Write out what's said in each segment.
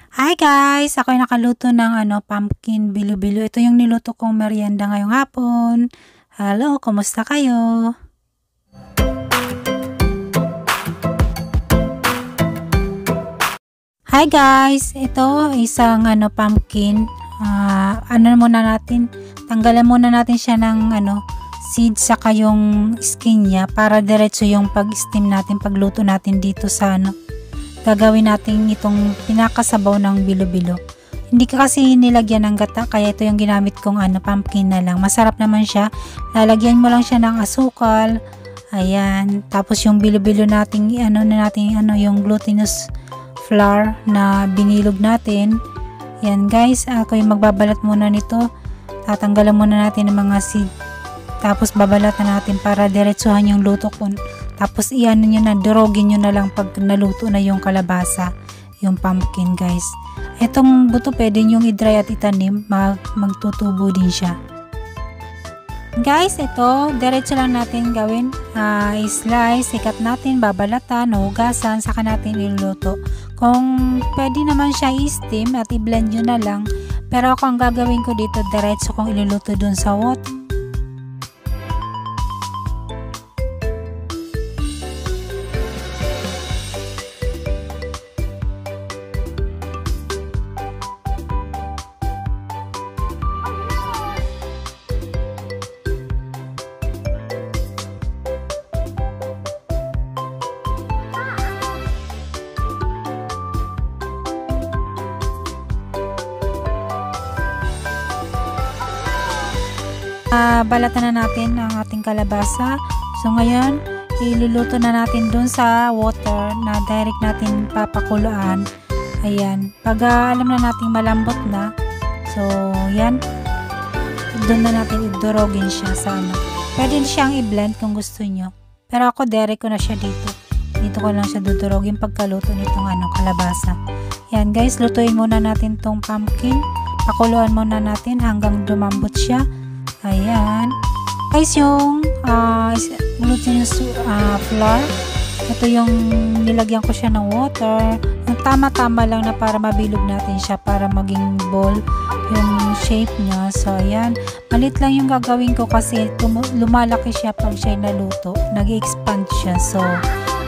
Hi guys! Ako'y nakaluto ng pumpkin bilo-bilo. Ito yung niluto kong merienda ngayong hapon. Hello, kumusta kayo? Hi guys! Ito isang pumpkin. Tanggalan muna natin siya ng seed saka yung skin niya para diretso yung pag-steam natin, pagluto natin dito sa gagawin natin itong pinakasabaw ng bilo-bilo. Hindi ka kasi nilagyan ng gata, kaya ito yung ginamit kong pumpkin na lang. Masarap naman siya. Lalagyan mo lang siya ng asukal. Ayan. Tapos yung bilo-bilo natin, yung glutinous flour na binilog natin. Yan guys, ako yung magbabalat muna nito. Tatanggalan muna natin ng mga seed. Tapos babalatan natin para diretsuhan yung luto ko. Tapos iyan nyo na, durogin nyo na lang pag naluto na yung kalabasa, yung pumpkin guys. Itong buto pwede nyo i-dry at itanim, magtutubo din siya. Guys, ito, diretso lang natin gawin. I-slice, ikat natin, babalatan, hugasan, saka natin iluluto. Kung pwede naman siya i-steam at i-blend nyo na lang. Pero ako ang gagawin ko dito, diretso kong iluluto dun sa water. Balatan na natin ang ating kalabasa. So ngayon, iluluto na natin dun sa water na direct natin papakuluan. Ayan. Pag alam na natin malambot na, so yan, doon na natin idurogin siya sa Pwede siyang i-blend kung gusto nyo. Pero ako direct ko na siya dito. Dito ko lang siya dudurogin pagkaluto nitong kalabasa. Yan guys, lutuin muna natin tong pumpkin. Pakuluan muna natin hanggang lumambot siya. Ayan. Guys, yung glutinous flour, ito yung nilagyan ko siya ng water. Yung tama-tama lang na para mabilog natin siya, para maging ball yung shape niya. So, ayan. Malit lang yung gagawin ko kasi lumalaki siya pag siya naluto. Nag-expand siya. So,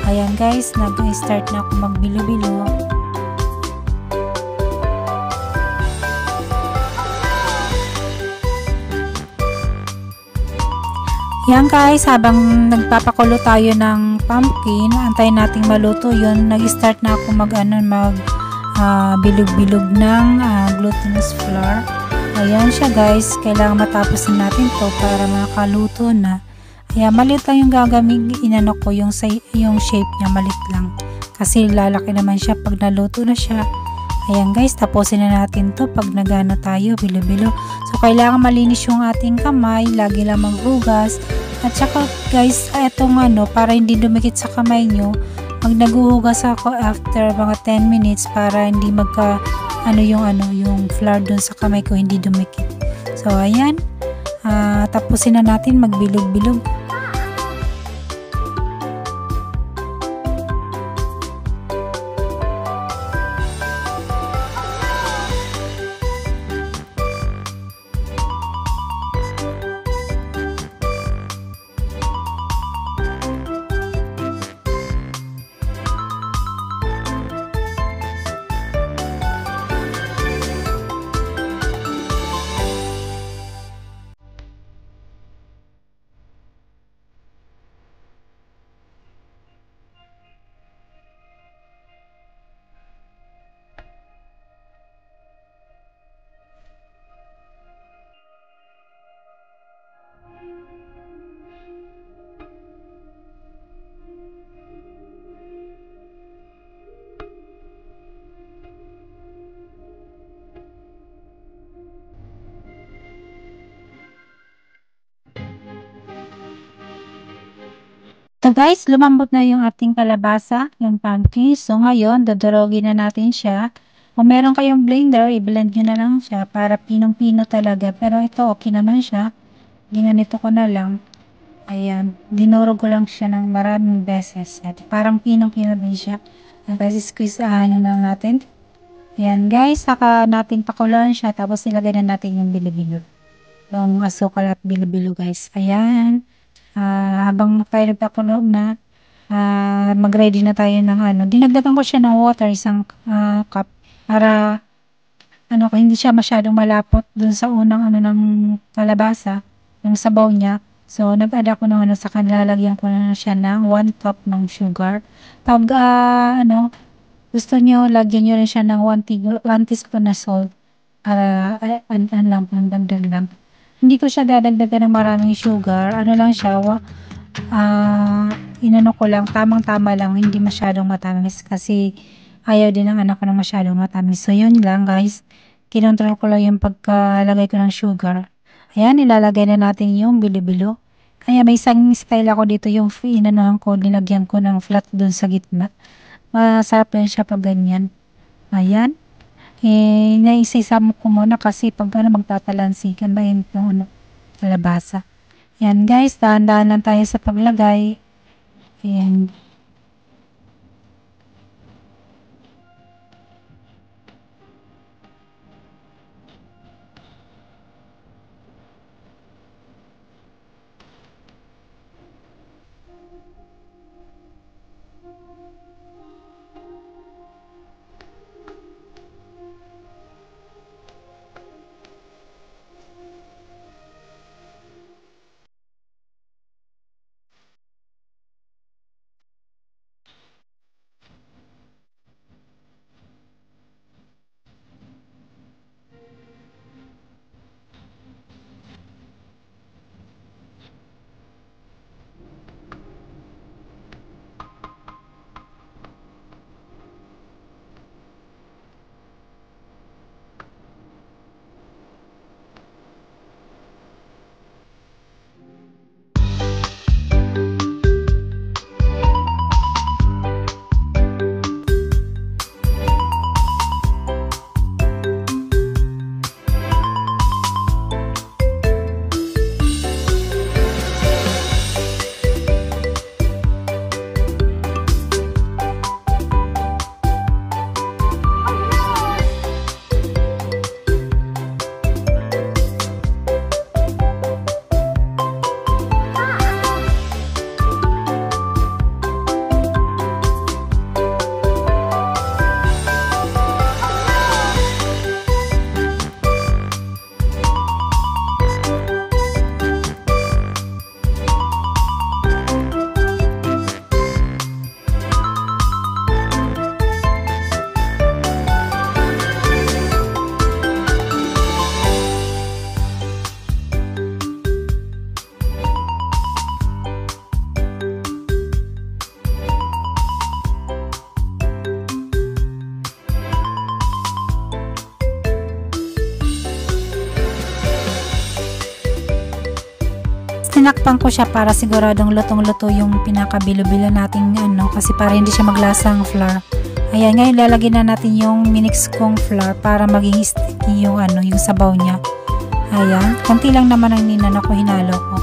ayan guys, nag-start na ako magbilo-bilo. Yan guys, habang nagpapakulo tayo ng pumpkin, antayin nating maluto yun. Nag-start na ako bilog-bilog ng glutinous flour. Ayan siya guys, kailangan matapusin natin to para makaluto na. Ayan, maliit lang yung gagamit, ko yung shape niya, maliit lang. Kasi lalaki naman siya pag naluto na siya. Ayan guys, tapusin na natin to pag nagano tayo, bilo-bilo. So, kailangan malinis yung ating kamay, lagi lang maghugas. At saka guys, etong para hindi dumikit sa kamay nyo, naghuhugas ako after mga 10 minutes para hindi yung flour dun sa kamay ko hindi dumikit. So, ayan, tapusin na natin magbilog-bilog. So guys, lumambot na yung ating kalabasa, yung pumpkin. So ngayon, dodorogin na natin siya. Kung meron kayong blender, i-blend nyo na lang siya para pinong-pino talaga. Pero ito, okay naman siya. Ginanito ko na lang. Ayan, dinurog ko lang siya ng maraming beses. At parang pinong-pino din siya. Tapos squeeze lang natin. Ayan guys, saka natin pakuluan siya tapos ilagay na natin yung bilo-bilo. Yung asukal at bilo-bilo guys. Ayan. Habang tayo nagpakulo na, mag-ready na tayo ng ano. Dinagdagan ko siya ng water, isang cup. Para hindi siya masyadong malapot dun sa unang ng kalabasa, yung sabaw niya. So, nag-add ako ng sa kanila, lalagyan ko na siya ng 1 cup ng sugar. Pag, gusto niyo, lagyan niyo rin siya ng 1 teaspoon na salt. Dagdag lang. Hindi ko siya dadagdagan ng maraming sugar. Ano lang siya, inano ko lang, tamang-tama lang, hindi masyadong matamis kasi ayaw din ng anak ko ng masyadong matamis. So, yun lang guys. Kinontrol ko lang yung pagkalagay ko ng sugar. Ayan, ilalagay na natin yung bilo-bilo. Kaya may isang style ako dito, yung inanohan ko, nilagyan ko ng flat dun sa gitna. Masarap lang siya pag ganyan. Ayan. Naisisama ko muna kasi pag magtatalansikan ba yung kalabasa. Ayan guys, dahan-dahan lang tayo sa paglagay. Ayan. Tinakpan ko siya para siguradong lutong-luto yung pinakabilo-bilo nating kasi para hindi siya maglasang flour. Ayan, ngayon lalagyan na natin yung minix kong flour para maging sticky yung yung sabaw niya. Ayan, konti lang naman ang hinalo ko.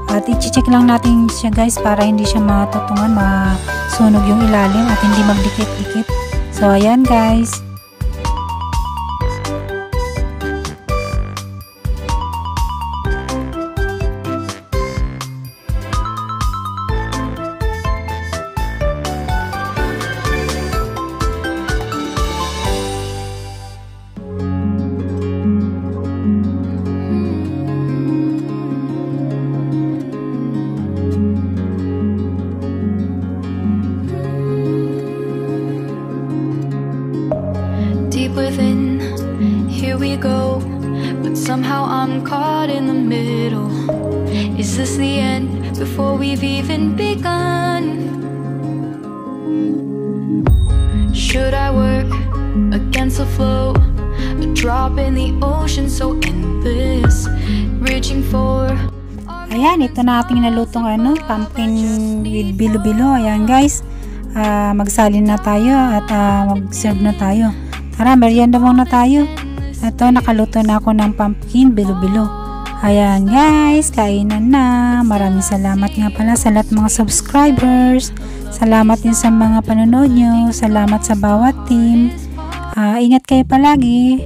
At i-check lang natin siya guys para hindi siya matutungan, masunog yung ilalim at hindi magdikit-dikit. So ayan guys. Within, here we go, but somehow I'm caught in the middle. Is this the end before we've even begun? Should I work against the flow, a drop in the ocean so endless, reaching for. Ayan, ito na ating nalutong pumpkin with bilo-bilo. Ayan guys, magsalin na tayo at mag-serve na tayo. Tara, merienda muna tayo. Ito, nakaluto na ako ng pumpkin bilo-bilo. Ayan guys, kainan na. Maraming salamat nga pala sa lahat mga subscribers. Salamat din sa mga panonood nyo. Salamat sa bawat team. Ingat kayo palagi.